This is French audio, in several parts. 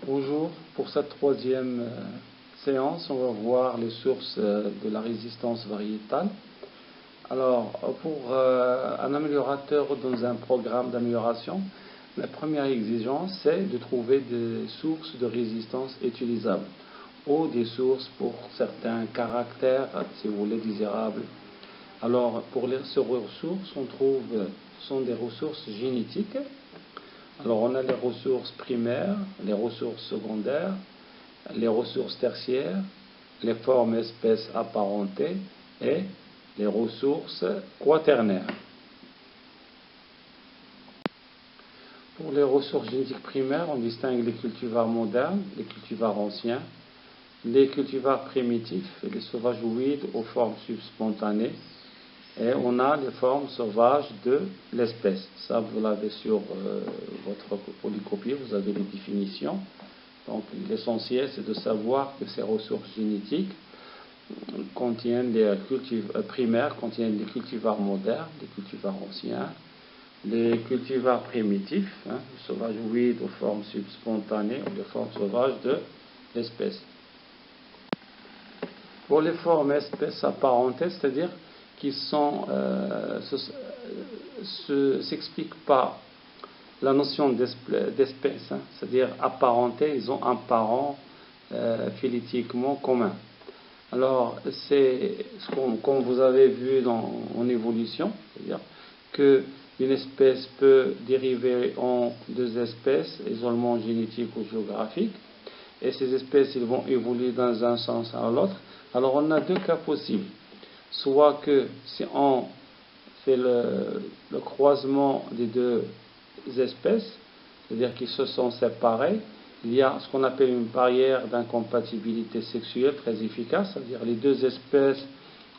Bonjour, pour cette troisième séance, on va voir les sources de la résistance variétale. Alors, pour un améliorateur dans un programme d'amélioration, la première exigence, c'est de trouver des sources de résistance utilisables ou des sources pour certains caractères, si vous voulez, désirables. Alors, pour ces ressources, ce sont des ressources génétiques. Alors, on a les ressources primaires, les ressources secondaires, les ressources tertiaires, les formes espèces apparentées et les ressources quaternaires. Pour les ressources génétiques primaires, on distingue les cultivars modernes, les cultivars anciens, les cultivars primitifs et les sauvageoïdes aux formes subspontanées. Et on a les formes sauvages de l'espèce. Ça, vous l'avez sur votre polycopier, vous avez les définitions. Donc, l'essentiel, c'est de savoir que ces ressources génétiques contiennent les primaires, contiennent les cultivars modernes, les cultivars anciens, les cultivars primitifs, les sauvageoïdes aux formes subspontanées ou les formes sauvages de l'espèce. Pour les formes espèces apparentées, c'est-à-dire qui s'expliquent par la notion d'espèce, c'est-à-dire apparentés, ils ont un parent phylétiquement commun. Alors, c'est ce qu'on vous avez vu en évolution, c'est-à-dire qu'une espèce peut dériver en deux espèces, isolement génétique ou géographique, et ces espèces ils vont évoluer dans un sens à l'autre. Alors, on a deux cas possibles. Soit que si on fait le croisement des deux espèces, c'est-à-dire qu'ils se sont séparés, il y a ce qu'on appelle une barrière d'incompatibilité sexuelle très efficace, c'est-à-dire les deux espèces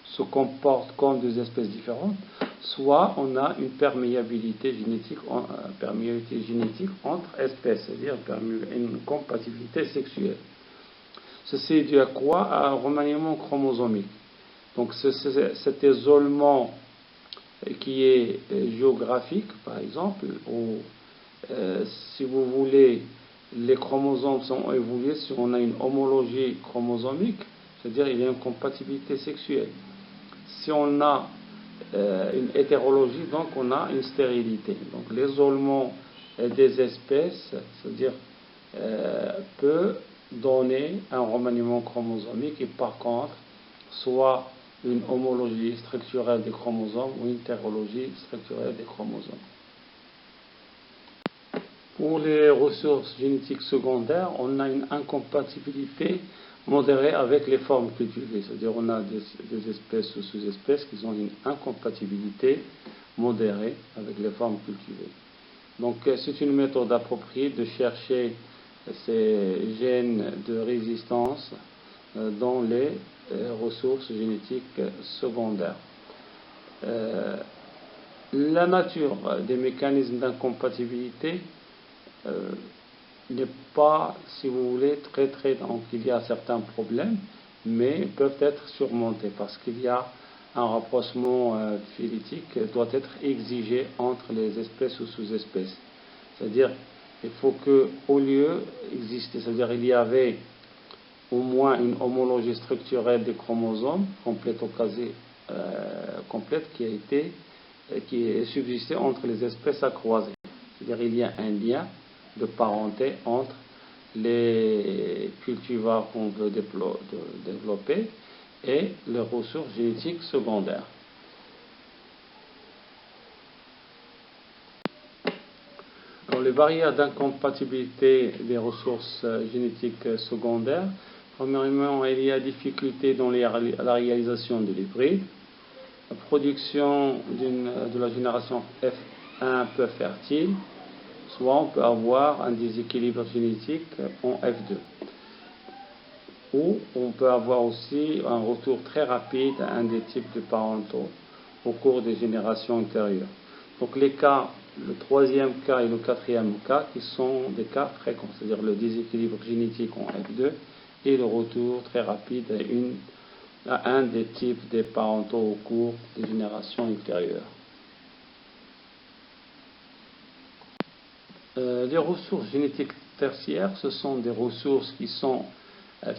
se comportent comme deux espèces différentes, soit on a une perméabilité génétique entre espèces, c'est-à-dire une compatibilité sexuelle. Ceci est dû à quoi? À un remaniement chromosomique. Donc cet isolement qui est géographique, par exemple, où si vous voulez, les chromosomes sont évolués, si on a une homologie chromosomique, c'est-à-dire il y a une compatibilité sexuelle. Si on a une hétérologie, donc on a une stérilité. Donc l'isolement des espèces, c'est-à-dire peut donner un remaniement chromosomique et par contre, soit une homologie structurelle des chromosomes ou une hétérologie structurelle des chromosomes. Pour les ressources génétiques secondaires, on a une incompatibilité modérée avec les formes cultivées. C'est-à-dire on a des espèces ou sous-espèces qui ont une incompatibilité modérée avec les formes cultivées. Donc c'est une méthode appropriée de chercher ces gènes de résistance dans les ressources génétiques secondaires. La nature des mécanismes d'incompatibilité n'est pas, si vous voulez, donc il y a certains problèmes, mais peuvent être surmontés parce qu'il y a un rapprochement phylétique qui doit être exigé entre les espèces ou sous-espèces. C'est-à-dire, il faut que, au lieu d'exister, c'est-à-dire il y avait au moins une homologie structurelle des chromosomes complète qui est subsistée entre les espèces à croiser. C'est-à-dire il y a un lien de parenté entre les cultivars qu'on veut développer et les ressources génétiques secondaires. Alors, les barrières d'incompatibilité des ressources génétiques secondaires, premièrement, il y a difficulté dans la réalisation de l'hybride, la production de la génération F1 peu fertile, soit on peut avoir un déséquilibre génétique en F2. Ou on peut avoir aussi un retour très rapide à un des types de parentaux au cours des générations antérieures. Donc les cas, le troisième cas et le quatrième cas, qui sont des cas fréquents, c'est-à-dire le déséquilibre génétique en F2 et le retour très rapide à un des types des parentaux au cours des générations ultérieures. Les ressources génétiques tertiaires, ce sont des ressources qui sont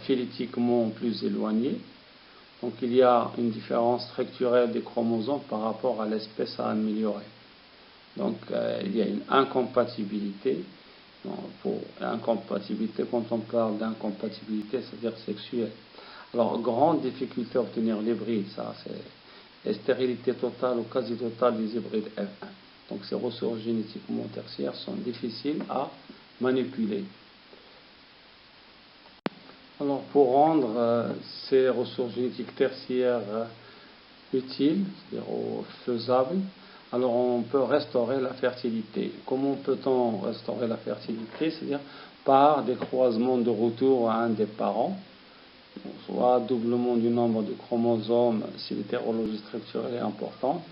phylétiquement plus éloignées. Donc il y a une différence structurelle des chromosomes par rapport à l'espèce à améliorer. Donc il y a une incompatibilité. Pour incompatibilité, quand on parle d'incompatibilité, c'est-à-dire sexuelle. Alors, grande difficulté à obtenir l'hybride, ça c'est la stérilité totale ou quasi totale des hybrides F1. Donc ces ressources génétiquement tertiaires sont difficiles à manipuler. Alors pour rendre ces ressources génétiques tertiaires utiles, c'est-à-dire faisables, alors on peut restaurer la fertilité. Comment peut-on restaurer la fertilité? C'est-à-dire par des croisements de retour à un des parents, soit doublement du nombre de chromosomes si l'hétérologie structurelle est importante,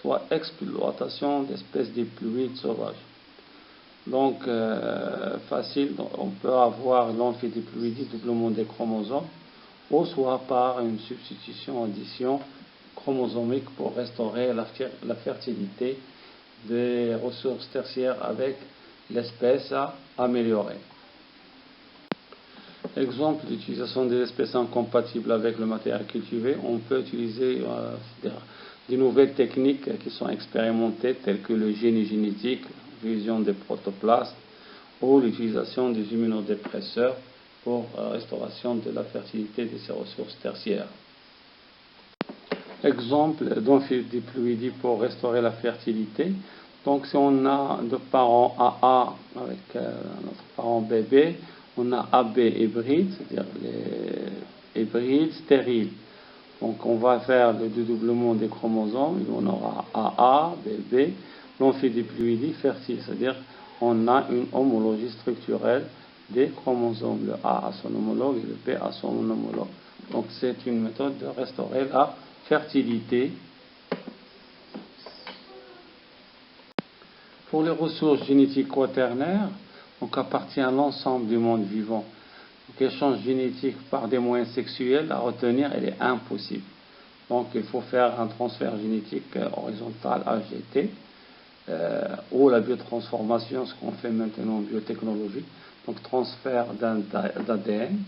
soit exploitation d'espèces diploïdes sauvages. Donc, facile, on peut avoir l'amphidiploïdie, doublement des chromosomes, ou soit par une substitution, addition chromosomique pour restaurer la fertilité des ressources tertiaires avec l'espèce à améliorer. Exemple d'utilisation des espèces incompatibles avec le matériel cultivé, on peut utiliser des nouvelles techniques qui sont expérimentées telles que le génie génétique, fusion des protoplastes ou l'utilisation des immunodépresseurs pour restauration de la fertilité de ces ressources tertiaires. Exemple d'amphidiploïdie pour restaurer la fertilité. Donc si on a deux parents AA avec notre parent BB, on a AB hybride, c'est-à-dire les hybrides stériles. Donc on va faire le dédoublement des chromosomes, et on aura AA, BB, l'amphidiploïdie fertile, c'est-à-dire on a une homologie structurelle des chromosomes, le A à son homologue et le B à son homologue. Donc c'est une méthode de restaurer la fertilité. Pour les ressources génétiques quaternaires, donc appartient à l'ensemble du monde vivant. Donc l'échange génétique par des moyens sexuels à retenir, elle est impossible. Donc il faut faire un transfert génétique horizontal AGT ou la biotransformation, ce qu'on fait maintenant en biotechnologie. Donc transfert d'ADN.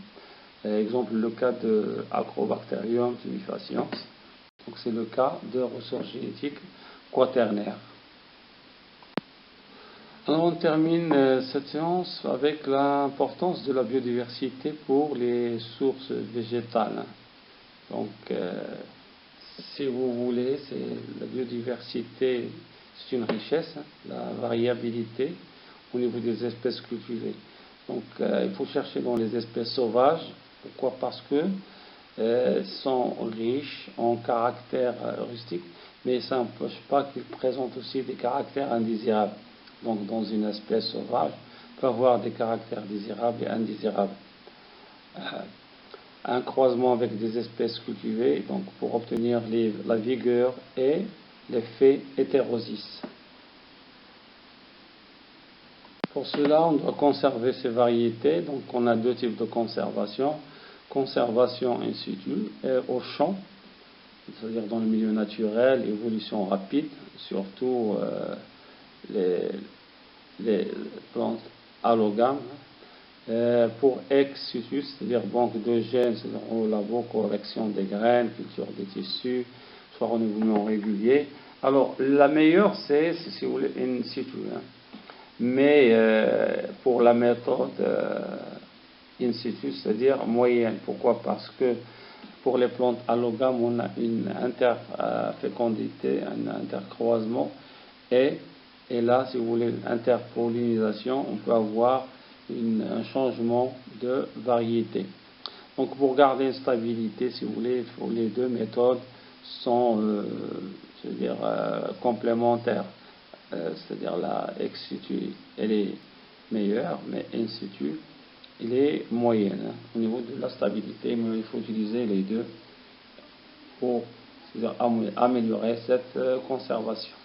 Exemple le cas de Acrobacterium tumefaciens. Donc c'est le cas de ressources génétiques quaternaires. Alors on termine cette séance avec l'importance de la biodiversité pour les sources végétales. Donc si vous voulez, la biodiversité, c'est une richesse, la variabilité au niveau des espèces cultivées. Donc il faut chercher dans les espèces sauvages. Pourquoi? Parce que sont riches en caractères rustiques, mais ça n'empêche pas qu'ils présentent aussi des caractères indésirables. Donc dans une espèce sauvage, on peut avoir des caractères désirables et indésirables. Un croisement avec des espèces cultivées, donc pour obtenir la vigueur et l'effet hétérosis. Pour cela, on doit conserver ces variétés. Donc on a deux types de conservation. Conservation in situ et au champ, c'est-à-dire dans le milieu naturel, évolution rapide, surtout les plantes allogames. Pour ex situ, c'est-à-dire banque de gènes, c'est-à-dire au labo, correction des graines, culture des tissus, soit renouvellement régulier. Alors la meilleure c'est si vous voulez in situ, mais pour la méthode in situ, c'est-à-dire moyenne. Pourquoi? Parce que pour les plantes allogames, on a une interfécondité, un intercroisement, et là, si vous voulez, interpollinisation, on peut avoir un changement de variété. Donc, pour garder une stabilité, si vous voulez, les deux méthodes sont complémentaires. C'est-à-dire la ex situ, elle est meilleure, mais in situ, elle est moyenne au niveau de la stabilité, mais il faut utiliser les deux pour améliorer cette conservation.